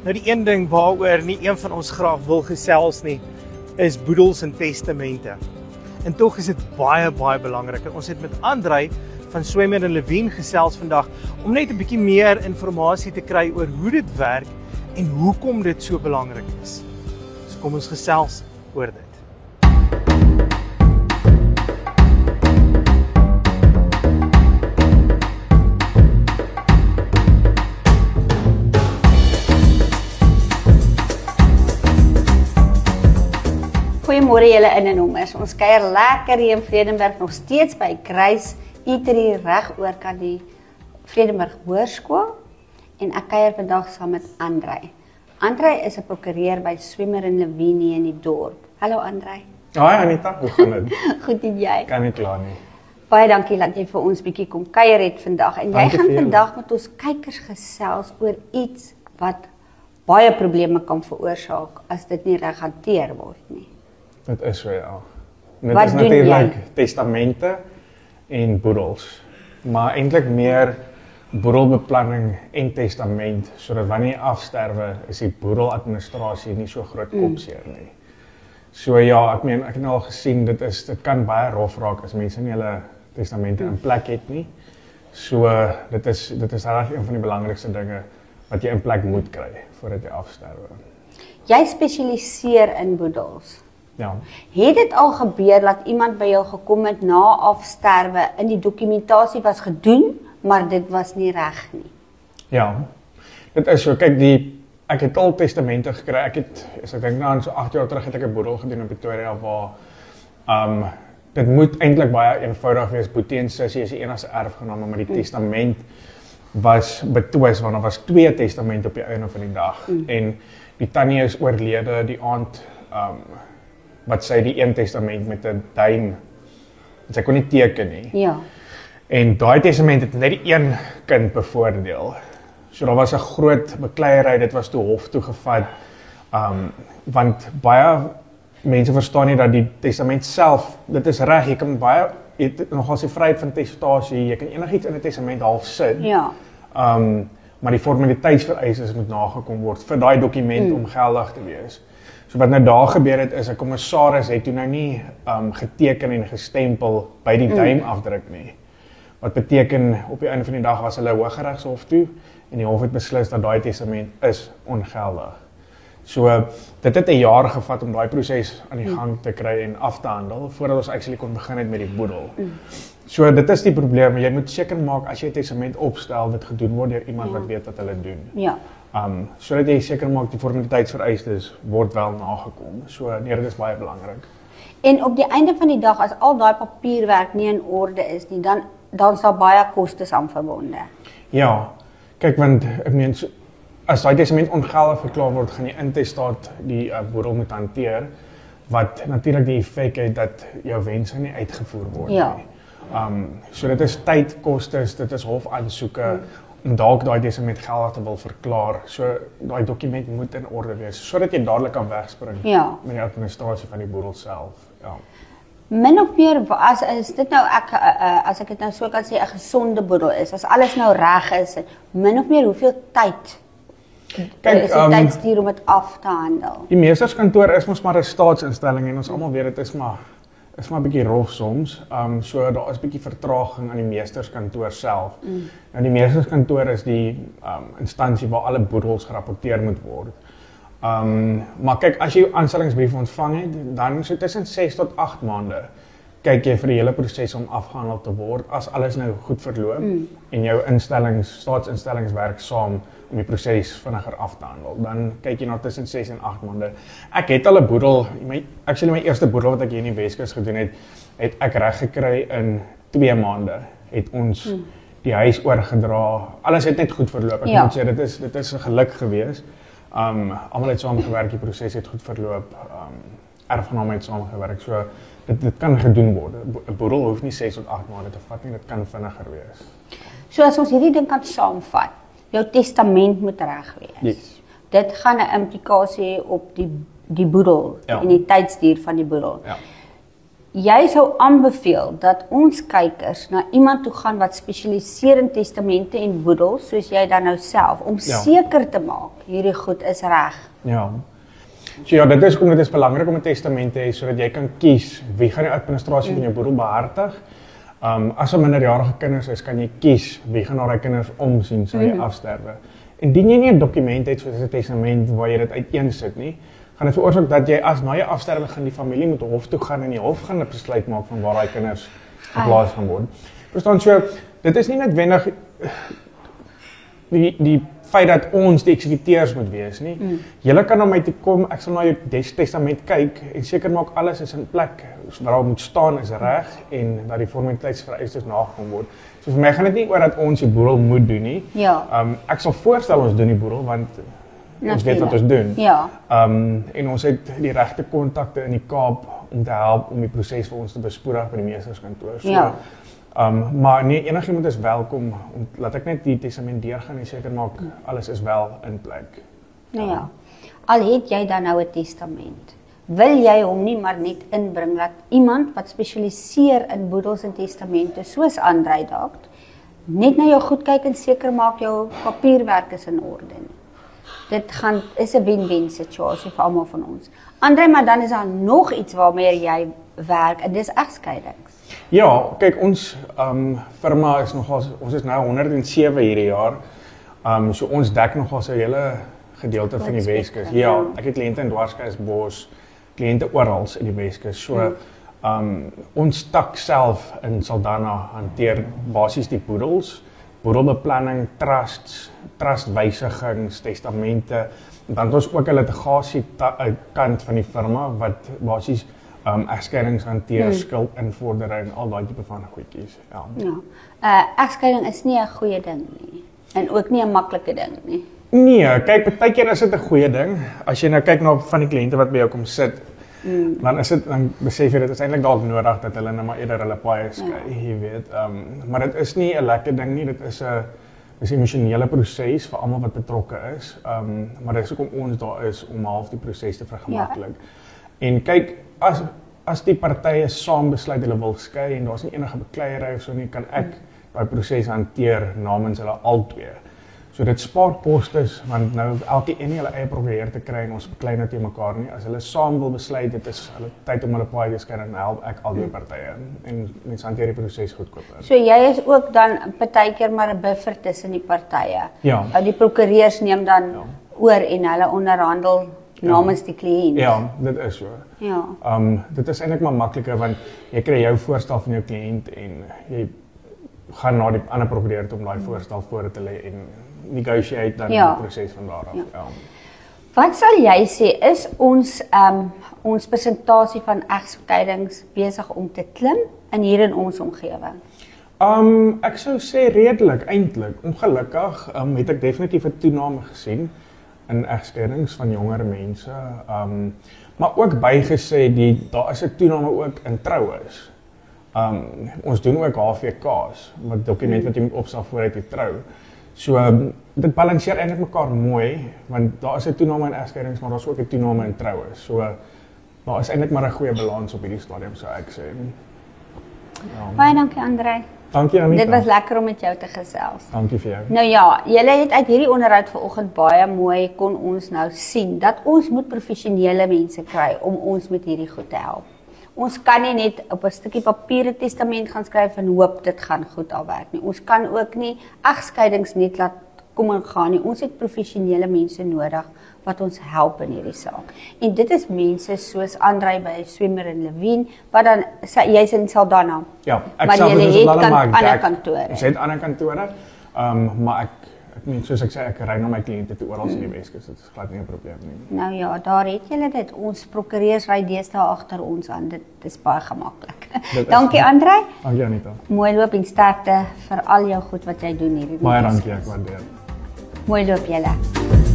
Nou die een ding waaroor nie een van ons graag wil gesels nie, is boedels en testamente. En tog is dit baie belangrik. En ons het met Andrei van Swemmer en Lewien gesels vandag om net 'n bietjie meer inligting te kry oor hoe dit werk en hoekom dit so belangrik is. So kom ons gesels oor dit. Goeiemôre julle in en omers. Ons kuier lekker hier in Vredenburg nog steeds by Grace Eatery reg oor kan die Vredenburg Hoërskool en ek kuier vandag saam met Andrei. Andrei is 'n prokureur by Swemmer en Lewien in die dorp. Hallo Andrei. Hoi Anita, hoe gaan dit? Goed en jy? Kan nie kla nie. Baie dankie dat jy vir ons bietjie kom kuier het vandag en jy gaan vandag met ons kykers gesels oor iets wat baie probleme kan veroorsaak as dit nie reg hanteer word nie. Dit is so ja. Dit is natuurlik testamente en boedels. Maar eintlik meer boedelbeplanning en testament sodat wanneer jy afsterwe is die boedeladministrasie nie so groot kopseer nie. So ja, ek het nou al gesien dit kan baie rof raak as mense nie hulle testamente in plek het nie. So dit is regtig een van die belangrikste dinge wat jy in plek moet kry voordat jy afsterwe. Jy spesialiseer in boedels. Ja. Het dit al gebeur dat iemand by jou gekom het na afsterwe en die dokumentasie was gedoen, maar dit was nie reg nie? Ja. Dit is so, kyk ek het al testamente gekry. Ek dink nou aan so 8 jaar terug het ek 'n boedel gedoen in Pretoria waar dit moet eintlik baie eenvoudig wees. Boetie en sussie is die enigste erfgename, maar die testament was betwis want daar was 2 testamente op die einde van die dag. En die tannie is oorlede die aand wat sy die een testament met 'n duim, sy kon nie teken nie. Ja. En daai testament het net die een kind bevoordeel. So daar was 'n groot bekleierery, dit was toe hof toe gevat. Want baie mense verstaan nie dat die testament self, dit is reg, jy het nogal die vryheid van testasie, jy kan enigiets in 'n testament half sit. Ja. Maar die formaliteitsvereistes moet nagekom word vir daai dokument om geldig te wees. So wat nou daar gebeur het is 'n kommissaris het toe nou nie geteken en gestempel by die duimafdruk nie. Wat beteken op die einde van die dag was hulle Hooggeregshof toe en die hof het beslis dat daai testament is ongeldig. So dit het 'n jaar gevat om daai proses aan die gang te kry en af te handel voordat ons actually kon begin het met die boedel. So dit is die probleem, jy moet seker maak as jy 'n testament opstel dit gedoen word deur iemand wat weet wat hulle doen. Ja. Sodat jy seker maak die formaliteitsvereistes word wel nagekom. So nee, dit is baie belangrik. En op die einde van die dag as al daai papierwerk nie in orde is nie, dan is daar baie kostes aan verbonde. Ja. Kyk, want ek meen as daai testament ongeldig verklaar word, gaan die intestaat die boedel moet hanteer wat natuurlik die effek het dat jou wense nie uitgevoer word nie. So dit is tyd, kostes, dit is hofaansoeke om dalk daai testament geldig te wil verklaar. So daai dokument moet in orde wees sodat jy dadelik kan wegspring met die administrasie van die boedel self. Ja. Min of meer as dit nou as ek dit nou so kan sê 'n gesonde boedel is, as alles nou reg is, min of meer hoeveel tyd is die tydstuur om dit af te handel? Die meesterskantoor is mos maar 'n staatsinstelling en ons almal weet dit is maar 'n bietjie rof soms. So daar is 'n bietjie vertraging aan die meesterskantoor self. Nou die meesterskantoor is die instansie waar alle boedels gerapporteer moet word. Maar kyk, as jy jou aanstellingsbrief ontvang het, dan so tussen 6 tot 8 maande kyk jy vir die hele proses om afgehandel te word as alles nou goed verloop en jou staatsinstellings werk saam om die proses vinniger af te handel. Dan kyk jy na tussen 6 en 8 maande. Ek het al 'n boedel, my eerste boedel wat ek hier in die Weskus gedoen het ek reg gekry in 2 maande. Het ons die huis oorgedra. Alles het net goed verloop. Ek moet sê dit is 'n geluk gewees. Almal het saamgewerk, die proses het goed verloop. Erfgename het saamgewerk. So dit kan gedoen word. 'n Boedel hoef nie 6 tot 8 maande te vat nie, dit kan vinniger wees. So as ons hierdie ding kan saamvat, jou testament moet reg wees. Yes. Dit gaan 'n implikasie hê op die boedel en die tydsduur van die boedel. Ja. jy sou aanbeveel dat ons kykers na iemand toe gaan wat spesialiseer in testamente en boedels, soos jy dan nou self, om seker te maak, hierdie goed is reg. Ja. So ja, dit is belangrik om 'n testament te hê, sodat jy kan kies wie gaan die administrasie van jou boedel behartig. As 'n minderjarige kinders is, kan jy kies wie gaan na daai kinders omsien sou jy afsterwe. Indien jy nie 'n dokument het soos 'n testament waar jy dit uiteensit nie, gaan dit veroorsaak dat jy as na jou afsterwe gaan die familie moet hof toe gaan en die hof gaan 'n besluit maak van waar daai kinders geplaas gaan word. Verstaan, so dit is nie noodwendig die feit dat ons die eksekuteurs moet wees nie. Julle kan na my toe kom, ek sal na jou testament kyk en seker maak alles is in plek waar daar moet staan is reg en dat die formaliteitsvereistes nagekom word. So vir my gaan dit nie oor dat ons die boedel moet doen nie. Ja. Ek sal voorstel ons doen die boedel want ons weet wat ons doen. Ja. En ons het die regte kontakte in die Kaap om te help om die proses vir ons te bespoedig by die meesterskantoor. So, Ja. Maar nee, enigiemand is welkom, laat ek net die testament deurgaan en seker maak alles is wel in plek. Nou ja, al het jy dan nou 'n testament, wil jy hom nie maar net inbring dat iemand wat spesialiseer in boedels en testamente, soos Andrei dalk, net na jou goed kyk en seker maak jou papierwerk is in orde nie. Dit is 'n wen-wen situasie vir almal van ons. Andrei, maar dan is daar nog iets waarmee jy werk en dis egskeidings. Ja, kyk ons firma is nogal, ons is nou 107 hierdie jaar. So ons dek nogal 'n hele gedeelte van die Weskus. Ja, ek het kliënte in Dwarskuisbos, kliënte oral in die Weskus. So ons tak self in Saldanha hanteer basies die boedels, boedelbeplanning, trusts, trustwysigings, testamente. Dan het ons ook 'n litigasie kant van die firma wat basies egskeidings hanteer, skuldinvordering, al daai tipe van goedjies. Ja. Egskeiding is nie 'n goeie ding nie en ook nie 'n maklike ding nie. Nee, kyk, partykeer is dit 'n goeie ding. As jy nou kyk na van die kliënte wat by jou kom sit, dan besef jy dit is eintlik dalk nodig dat hulle nou maar eerder hulle paai skei, jy weet. Maar dit is nie 'n lekker ding nie, dit is 'n emosionele proses vir almal wat betrokke is. Maar dis hoekom ons daar is om half die proses te vergemaklik. En kyk, as die partye saam besluit hulle wil skei en daar's nie enige bekleierery of so nie, kan ek daai proses hanteer namens hulle albei. So dit spaar kostes want nou elke een hulle eie probeer te kry en ons beklei nou te mekaar nie. As hulle saam wil besluit dit is hulle tyd om hulle paai te skei, dan help ek albei partye en mense hanteer die proses goedkoper. So jy is ook dan partykeer maar 'n buffer tussen die partye. Ja. Die prokureurs neem dan oor en hulle onderhandel namens die kliënt. Ja, dit is so. Ja. Dit is eintlik maar makliker want jy kry jou voorstel van jou kliënt en jy gaan na die ander prokureur toe om daai voorstel voor te lê en negotiate dan die proses van daar af. Ja. Wat sal jy sê is ons persentasie van egskeidings besig om te klim hier in ons omgewing? Ek sou sê redelik eintlik. Ongelukkig het ek definitief 'n toename gesien in egskeidings van jonger mense. Maar ook bygesê daar is 'n toename ook in troues. Ons doen ook HVK's, wat dokument wat jy moet opstel voordat jy trou. So dit balanseer eintlik mekaar mooi want daar is 'n toename in egskeidings, maar daar's ook 'n toename in troues. So daar is eintlik maar 'n goeie balans op hierdie stadium, sou ek sê. Baie dankie Andrei. Dankie Anita. Dit was lekker om met jou te gesels. Dankie vir jou. Nou ja, julle het uit hierdie onderhoud vanoggend baie mooi kon ons nou sien dat ons moet professionele mense kry om ons met hierdie goed te help. Ons kan nie net op 'n stukkie papier 'n testament gaan skryf en hoop dit gaan goed afwerk nie. Ons kan ook nie egskeidings net laat kom en gaan nie. Ons het professionele mense nodig wat ons help in hierdie saak. En dit is mense soos Andrei by Swemmer en Levine, wat dan jy's in Saldanha. Ja, maar jy het ander kantore. Ons het ander kantore, maar ek meen soos ek sê, ek ry na my kliënte toe oral in die Weskus. Dit is glad nie 'n probleem nie. Nou ja, daar het julle dit. Ons prokureurs ry deesdae agter ons aan. Dit is baie gemaklik. Dankie Andrei. Dankie Anita. Mooi loop en sterkte vir al jou goed wat jy doen hierdie. Baie dankie, ek waardeer. Mooi loop julle.